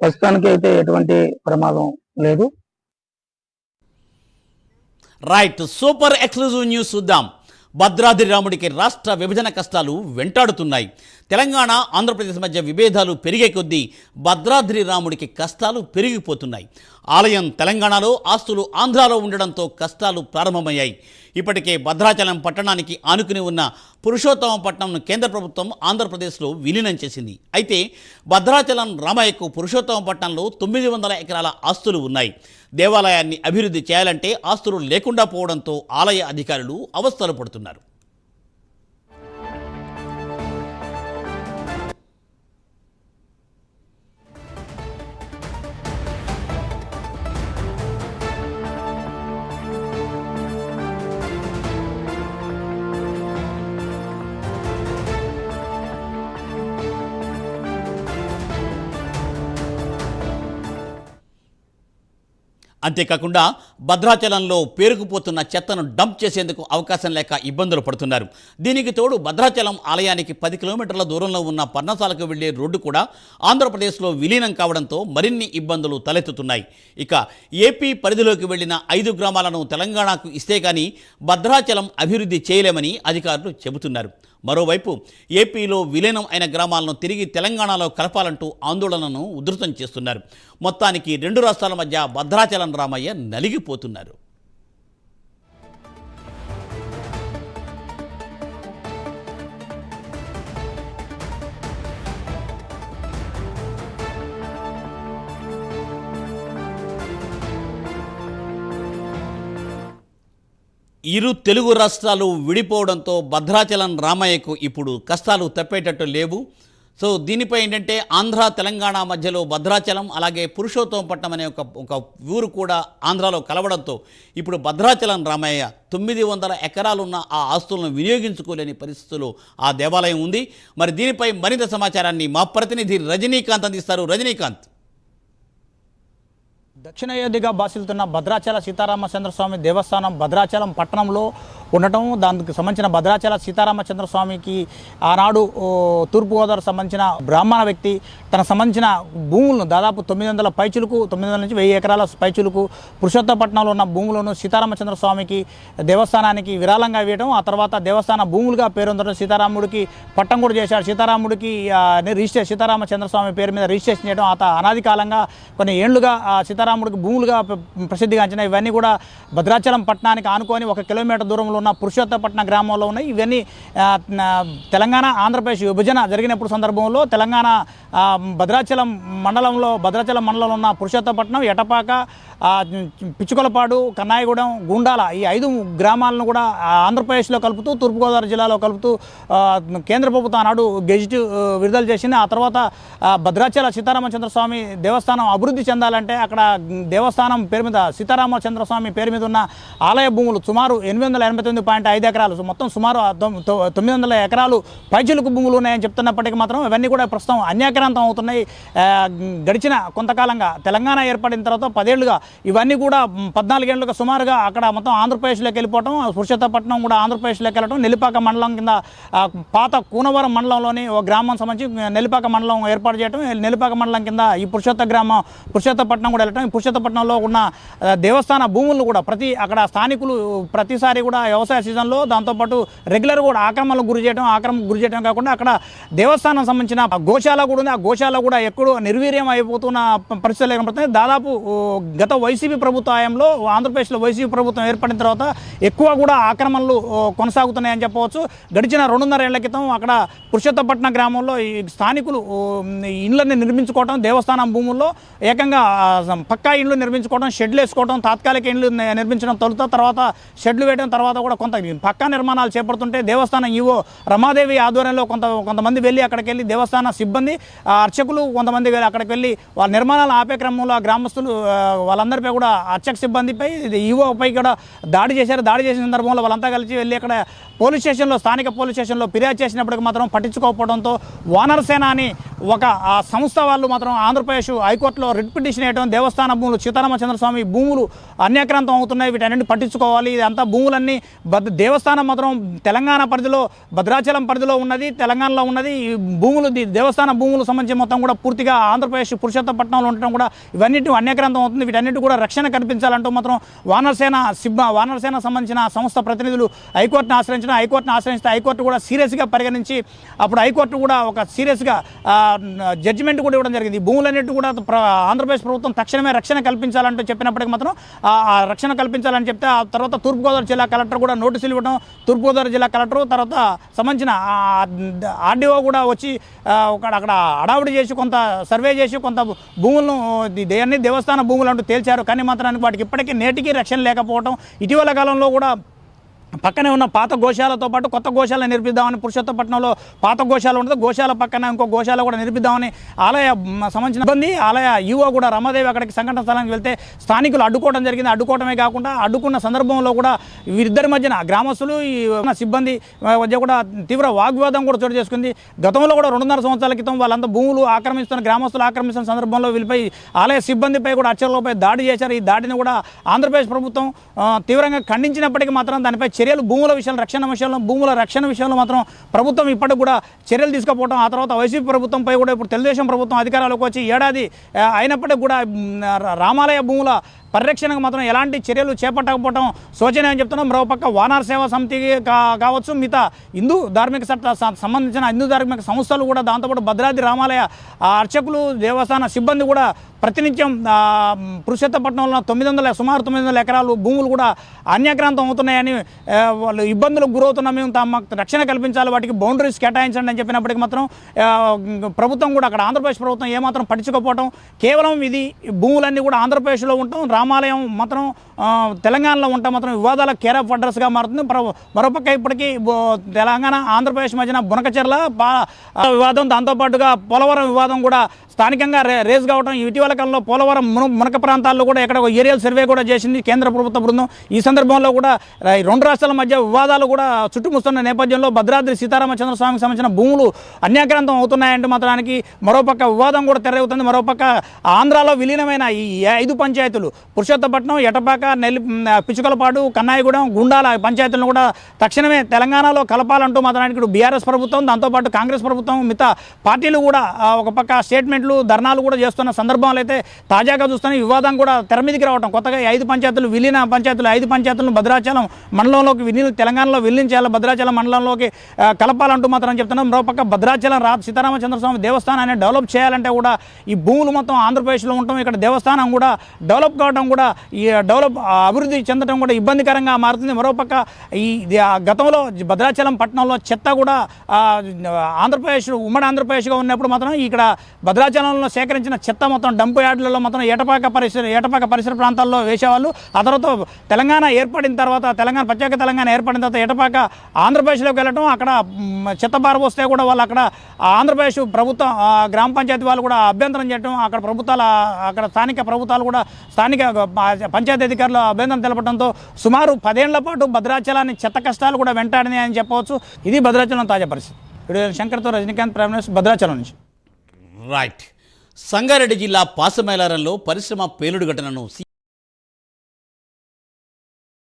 ప్రస్తుతానికి అయితే ఎటువంటి ప్రమాదం లేదు. రైట్, సూపర్ ఎక్స్క్లూజివ్ న్యూస్ చూద్దాం. భద్రాద్రి రాముడికి రాష్ట్ర విభజన కష్టాలు వెంటాడుతున్నాయి. తెలంగాణ ఆంధ్రప్రదేశ్ మధ్య విభేదాలు పెరిగే కొద్దీ భద్రాద్రి రాముడికి కష్టాలు పెరిగిపోతున్నాయి. ఆలయం తెలంగాణలో, ఆస్తులు ఆంధ్రాలో ఉండడంతో కష్టాలు ప్రారంభమయ్యాయి. ఇప్పటికే భద్రాచలం పట్టణానికి ఆనుకుని ఉన్న పురుషోత్తమపట్నంను కేంద్ర ప్రభుత్వం ఆంధ్రప్రదేశ్లో విలీనం చేసింది. అయితే భద్రాచలం రామయ్యకు పురుషోత్తమపట్నంలో 900 ఎకరాల ఆస్తులు ఉన్నాయి. దేవాలయాన్ని అభివృద్ధి చేయాలంటే ఆస్తులు లేకుండా పోవడంతో ఆలయ అధికారులు అవస్థలు పడుతున్నారు. అంతేకాకుండా భద్రాచలంలో పేరుకుపోతున్న చెత్తను డంప్ చేసేందుకు అవకాశం లేక ఇబ్బందులు పడుతున్నారు. దీనికి తోడు భద్రాచలం ఆలయానికి 10 కిలోమీటర్ల దూరంలో ఉన్న పర్ణశాలకు వెళ్లే రోడ్డు కూడా ఆంధ్రప్రదేశ్లో విలీనం కావడంతో మరిన్ని ఇబ్బందులు తలెత్తుతున్నాయి. ఇక ఏపీ పరిధిలోకి వెళ్లిన 5 గ్రామాలను తెలంగాణకు ఇస్తే కానీ భద్రాచలం అభివృద్ధి చేయలేమని అధికారులు చెబుతున్నారు. మరోవైపు ఏపీలో విలీనం అయిన గ్రామాలను తిరిగి తెలంగాణలో కలపాలంటూ ఆందోళనను ఉధృతం చేస్తున్నారు. మొత్తానికి 2 రాష్ట్రాల మధ్య భద్రాచలం రామయ్య నలిగిపోతున్నారు. ఇరు తెలుగు రాష్ట్రాలు విడిపోవడంతో భద్రాచలం రామయ్యకు ఇప్పుడు కష్టాలు తప్పేటట్టు లేవు. సో దీనిపై ఏంటంటే ఆంధ్ర తెలంగాణ మధ్యలో భద్రాచలం అలాగే పురుషోత్తమపట్నం అనే ఒక ఊరు కూడా ఆంధ్రాలో కలవడంతో ఇప్పుడు భద్రాచలం రామయ్య 900 ఎకరాలున్న ఆ ఆస్తులను వినియోగించుకోలేని పరిస్థితుల్లో ఆ దేవాలయం ఉంది. మరి దీనిపై మరింత సమాచారాన్ని మా ప్రతినిధి రజనీకాంత్ అందిస్తారు. రజనీకాంత్. దక్షిణ అయోధ్యగా భాసిల్లుతున్న భద్రాచల సీతారామచంద్రస్వామి దేవస్థానం భద్రాచలం పట్టణంలో ఉండటం, దానికి సంబంధించిన భద్రాచల సీతారామచంద్రస్వామికి ఆనాడు తూర్పుగోదావరికి సంబంధించిన బ్రాహ్మణ వ్యక్తి తనకు సంబంధించిన భూములను దాదాపు 900 పైచులకు 900 నుంచి 1000 ఎకరాల పైచులకు పురుషోత్తపట్నంలో ఉన్న భూములను సీతారామచంద్రస్వామికి దేవస్థానానికి విరాళంగా ఇవ్వడం, ఆ తర్వాత దేవస్థాన భూములుగా పేరొందడం, సీతారాముడికి పట్టం కూడా చేశాడు. సీతారాముడికి సీతారామచంద్రస్వామి పేరు మీద రిజిస్ట్రేషన్ చేయడం అనాది కాలంగా కొన్ని ఏళ్లుగా సీతారాముడికి భూములుగా ప్రసిద్ధిగాంచిన ఇవన్నీ కూడా భద్రాచలం పట్టణానికి ఆనుకొని 1 కిలోమీటర్ దూరంలో ఉన్న పురుషోత్తపట్నం గ్రామంలో ఉన్నాయి. ఇవన్నీ తెలంగాణ ఆంధ్రప్రదేశ్ విభజన జరిగినప్పుడు సందర్భంలో తెలంగాణ భద్రాచలం మండలంలో ఉన్న పురుషోత్తపట్నం, ఎటపాక, పిచ్చుకొలపాడు, కన్నాయగూడెం, గుండాల ఈ 5 గ్రామాలను కూడా ఆంధ్రప్రదేశ్లో కలుపుతూ తూర్పుగోదావరి జిల్లాలో కలుపుతూ కేంద్ర ప్రభుత్వం ఆనాడు గెజిట్ విడుదల చేసింది. ఆ తర్వాత భద్రాచల సీతారామచంద్రస్వామి దేవస్థానం అభివృద్ధి చెందాలంటే అక్కడ దేవస్థానం పేరు మీద సీతారామచంద్రస్వామి పేరు మీద ఉన్న ఆలయ భూములు సుమారు 889.5 ఎకరాలు, మొత్తం సుమారు 900 ఎకరాలు పైచిలుకు భూములు ఉన్నాయని చెప్తున్నప్పటికీ మాత్రం ఇవన్నీ కూడా ప్రస్తుతం అన్యాక్రాంతం అవుతున్నాయి. గడిచిన కొంతకాలంగా తెలంగాణ ఏర్పడిన తర్వాత 10 ఏళ్లుగా ఇవన్నీ కూడా 14 ఏళ్ళుగా సుమారుగా అక్కడ మొత్తం ఆంధ్రప్రదేశ్లోకి వెళ్ళిపోవటం, పురుషోత్తపట్నం కూడా ఆంధ్రప్రదేశ్లోకి వెళ్ళటం, నెల్లిపాక మండలం కింద పాత కూనవరం మండలంలోని ఒక గ్రామం సంబంధించి నెల్లిపాక మండలం ఏర్పాటు చేయడం, నెల్లిపాక మండలం కింద ఈ పురుషోత్తపట్నం కూడా వెళ్ళటం, పురుషోత్తపట్నంలో ఉన్న దేవస్థాన భూములను కూడా అక్కడ స్థానికులు ప్రతిసారి కూడా వ్యవసాయ సీజన్లో దాంతోపాటు రెగ్యులర్ కూడా ఆక్రమణకు గురి చేయడం కాకుండా అక్కడ దేవస్థానం సంబంధించిన గోశాల కూడా ఉంది. ఆ గోశాల కూడా ఎక్కడో నిర్వీర్యం అయిపోతున్న పరిస్థితులు ఏర్పడుతుంది. దాదాపు గత వైసీపీ ప్రభుత్వ హయాంలో ఆంధ్రప్రదేశ్లో వైసీపీ ప్రభుత్వం ఏర్పడిన తర్వాత ఎక్కువ కూడా ఆక్రమణలు కొనసాగుతున్నాయని చెప్పవచ్చు. గడిచిన 2.5 ఏళ్ల క్రితం అక్కడ పురుషోత్తపట్నం గ్రామంలో ఈ స్థానికులు ఇళ్లని నిర్మించుకోవడం, దేవస్థానం భూముల్లో ఏకంగా పక్కా ఇండ్లు నిర్మించుకోవడం, షెడ్లు వేసుకోవడం, తాత్కాలిక ఇండ్లు నిర్మించడం తర్వాత షెడ్లు వేయడం, తర్వాత కూడా కొంత పక్కా నిర్మాణాలు చేపడుతుంటే దేవస్థానం ఈవో రమాదేవి ఆధ్వర్యంలో కొంతమంది వెళ్ళి అక్కడికి వెళ్ళి దేవస్థాన సిబ్బంది, అర్చకులు కొంతమంది వెళ్ళి అక్కడికి వెళ్ళి వాళ్ళ నిర్మాణాలు ఆపే క్రమంలో గ్రామస్తులు వాళ్ళందరిపై కూడా అర్చక సిబ్బందిపై ఈవోపై కూడా దాడి చేశారు. దాడి చేసిన సందర్భంలో వాళ్ళంతా కలిసి వెళ్ళి అక్కడ స్థానిక పోలీస్ స్టేషన్లో ఫిర్యాదు చేసినప్పటికీ మాత్రం పట్టించుకోకపోవడంతో వానరసేన అని ఒక సంస్థ వాళ్ళు మాత్రం ఆంధ్రప్రదేశ్ హైకోర్టులో రిట్ పిటిషన్ వేయడం, దేవస్థానం దేవస్థాన భూములు సీతారామచంద్ర స్వామి భూములు అన్యాక్రాంతం అవుతున్నాయి, వీటన్నింటిని పట్టించుకోవాలి. ఇదంతా భూములన్నీ దేవస్థానం మాత్రం తెలంగాణ పరిధిలో భద్రాచలం పరిధిలో ఉన్నది, తెలంగాణలో ఉన్నది. ఈ భూములు దేవస్థాన భూములు సంబంధించి మొత్తం కూడా పూర్తిగా ఆంధ్రప్రదేశ్ పురుషోత్తపట్నంలో ఉండటం కూడా ఇవన్నిటి అన్యాక్రాంతం అవుతుంది. వీటన్నిటి కూడా రక్షణ కల్పించాలంటూ మాత్రం వానరసేన సంబంధించిన సంస్థ ప్రతినిధులు హైకోర్టును ఆశ్రయిస్తే హైకోర్టు కూడా సీరియస్గా పరిగణించి అప్పుడు హైకోర్టు కూడా ఒక సీరియస్గా జడ్జిమెంట్ కూడా ఇవ్వడం జరిగింది. ఈ భూములన్నిటి కూడా ఆంధ్రప్రదేశ్ ప్రభుత్వం తక్షణమే రక్షణ కల్పించాలంటూ చెప్పినప్పటికీ మాత్రం ఆ రక్షణ కల్పించాలని చెప్తే ఆ తర్వాత తూర్పుగోదావరి జిల్లా కలెక్టర్ కూడా నోటీసులు ఇవ్వడం, తూర్పుగోదావరి జిల్లా కలెక్టర్ తర్వాత సంబంధించిన ఆర్డీఓ కూడా వచ్చి అక్కడ అడావుడి చేసి కొంత సర్వే చేసి కొంత భూములను అన్ని దేవస్థాన భూములు అంటూ తేల్చారు. కానీ మాత్రానికి వాటికి ఇప్పటికీ నేటికీ రక్షణ లేకపోవడం, ఇటీవల కాలంలో కూడా పక్కనే ఉన్న పాత గోశాలతో పాటు కొత్త గోశాల నిర్మిద్దామని పురుషోత్తపట్నంలో పాత గోశాల ఉంటుంది, గోశాల పక్కన ఇంకో గోశాల కూడా నిర్మిద్దామని ఆలయ సంబంధించిన ఇబ్బంది ఆలయ ఈవో కూడా రమాదేవి అక్కడికి సంఘటన స్థలానికి వెళ్తే స్థానికులు అడ్డుకోవడం జరిగింది. అడ్డుకోవడమే కాకుండా అడ్డుకున్న సందర్భంలో కూడా వీరిద్దరి మధ్యన గ్రామస్తులు ఈ సిబ్బంది మధ్య కూడా తీవ్ర వాగ్వాదం కూడా చోటు చేసుకుంది. గతంలో కూడా 2.5 సంవత్సరాల క్రితం వాళ్ళంతా భూములు గ్రామస్తులు ఆక్రమిస్తున్న సందర్భంలో వీళ్ళపై ఆలయ సిబ్బందిపై కూడా అర్చకులపై దాడి చేశారు. ఈ దాడిని కూడా ఆంధ్రప్రదేశ్ ప్రభుత్వం తీవ్రంగా ఖండించినప్పటికీ మాత్రం దానిపై చర్యలు భూముల రక్షణ విషయంలో మాత్రం ప్రభుత్వం ఇప్పటికి కూడా చర్యలు తీసుకుపోవడం, ఆ తర్వాత వైసీపీ ప్రభుత్వంపై కూడా ఇప్పుడు తెలుగుదేశం ప్రభుత్వం అధికారాలకు వచ్చి ఏడాది అయినప్పటికీ కూడా రామాలయ భూముల పరిరక్షణకు మాత్రం ఎలాంటి చర్యలు చేపట్టకపోవడం శోచనీయం అని చెప్తున్నాం. మరోపక్క వానర సేవా సమితి కావచ్చు, మిగతా హిందూ ధార్మిక సంబంధించిన హిందూ ధార్మిక సంస్థలు కూడా, దాంతోపాటు భద్రాద్రి రామాలయ అర్చకులు, దేవస్థాన సిబ్బంది కూడా ప్రతినిత్యం పురుషోత్తపట్నంలో సుమారు 900 ఎకరాలు భూములు కూడా అన్యాక్రాంతం అవుతున్నాయని, వాళ్ళు ఇబ్బందులకు గురవుతున్నాం, మేము మాకు రక్షణ కల్పించాలి, వాటికి బౌండరీస్ కేటాయించండి అని చెప్పినప్పటికీ మాత్రం ప్రభుత్వం కూడా అక్కడ ఆంధ్రప్రదేశ్ ప్రభుత్వం ఏమాత్రం పట్టించుకోకపోవడం, కేవలం ఇది భూములన్నీ కూడా ఆంధ్రప్రదేశ్లో ఉంటాం, రామాలయం మాత్రం తెలంగాణలో ఉంటాం మాత్రం వివాదాల కేర్ ఆఫ్ అడ్రస్గా మారుతుంది. మరోపక్క ఇప్పటికీ తెలంగాణ ఆంధ్రప్రదేశ్ మధ్యన బునకచెర్ల వివాదం, దాంతోపాటుగా పోలవరం వివాదం కూడా స్థానికంగా రేజ్ కావడం, ఇటీవల కాలంలో పోలవరం మునక ప్రాంతాల్లో కూడా ఎక్కడ ఏరియల్ సర్వే కూడా చేసింది కేంద్ర ప్రభుత్వ బృందం. ఈ సందర్భంలో కూడా 2 రాష్ట్రాల మధ్య వివాదాలు కూడా చుట్టుముస్తున్న నేపథ్యంలో భద్రాద్రి సీతారామచంద్ర స్వామికి సంబంధించిన భూములు అన్యాక్రాంతం అవుతున్నాయంటే మాత్రానికి మరోపక్క వివాదం కూడా తెరవుతుంది. మరోపక్క ఆంధ్రాలో విలీనమైన ఈ 5 పంచాయతీలు పురుషోత్తపట్నం, ఎటపాక, పిచుకలపాడు, కన్నాయిగూడెం, గుండాల పంచాయతీలను కూడా తక్షణమే తెలంగాణలో కలపాలంటూ మాత్రానికి బీఆర్ఎస్ ప్రభుత్వం, దాంతోపాటు కాంగ్రెస్ ప్రభుత్వం, మిగతా పార్టీలు కూడా ఒక పక్క స్టేట్మెంట్లు, ధర్నాలు కూడా చేస్తున్న సందర్భంలో అయితే తాజాగా చూస్తున్న వివాదం కూడా తెర మీదకి రావడం, కొత్తగా 5 పంచాయతీలు విలీన పంచాయతీలు 5 పంచాయతీలను భద్రాచలం మండలంలోకి తెలంగాణలో విలీనం చేయాలి, భద్రాచలం మండలంలోకి కలపాలంటూ మాత్రం చెప్తున్నాం. మరోపక్క భద్రాచలం సీతారామచంద్ర స్వామి దేవస్థానాన్ని డెవలప్ చేయాలంటే కూడా ఈ భూములు మొత్తం ఆంధ్రప్రదేశ్లో ఉండటం, ఇక్కడ దేవస్థానం కూడా డెవలప్ కావడం కూడా ఈ అభివృద్ధి చెందడం కూడా ఇబ్బందికరంగా మారుతుంది. మరోపక్క ఈ గతంలో భద్రాచలం పట్టణంలో చెత్త కూడా ఉమ్మడి ఆంధ్రప్రదేశ్గా ఉన్నప్పుడు మాత్రం ఇక్కడ భద్రాచలంలో సేకరించిన చెత్త మొత్తం డంప్ యార్డులలో మొత్తం ఏటపాక పరిసర ప్రాంతాల్లో వేసేవాళ్ళు. ఆ తర్వాత తెలంగాణ ఏర్పడిన తర్వాత ప్రత్యేక తెలంగాణ ఏర్పడిన తర్వాత ఏటపాక ఆంధ్రప్రదేశ్లోకి వెళ్ళటం, అక్కడ చెత్త పారబోస్తే కూడా వాళ్ళు అక్కడ ఆంధ్రప్రదేశ్ ప్రభుత్వం గ్రామ పంచాయతీ వాళ్ళు కూడా అభ్యంతరం చేయడం, అక్కడ స్థానిక ప్రభుత్వాలు కూడా స్థానిక పంచాయతీ అధికారులు అభ్యంతరం తెలపడంతో సుమారు 10 ఏళ్ల పాటు భద్రాచలాన్ని చెత్త కష్టాలు కూడా వెంటాడినాయని చెప్పవచ్చు. ఇది భద్రాచలం తాజా పరిస్థితి. వీడియో శంకర్తో రజనీకాంత్, ప్రైమ్ మినిస్టర్, భద్రాచలం నుంచి. రైట్. సంగారెడ్డి జిల్లా పాసమేలారంలో పరిశ్రమ పేలుడు ఘటనను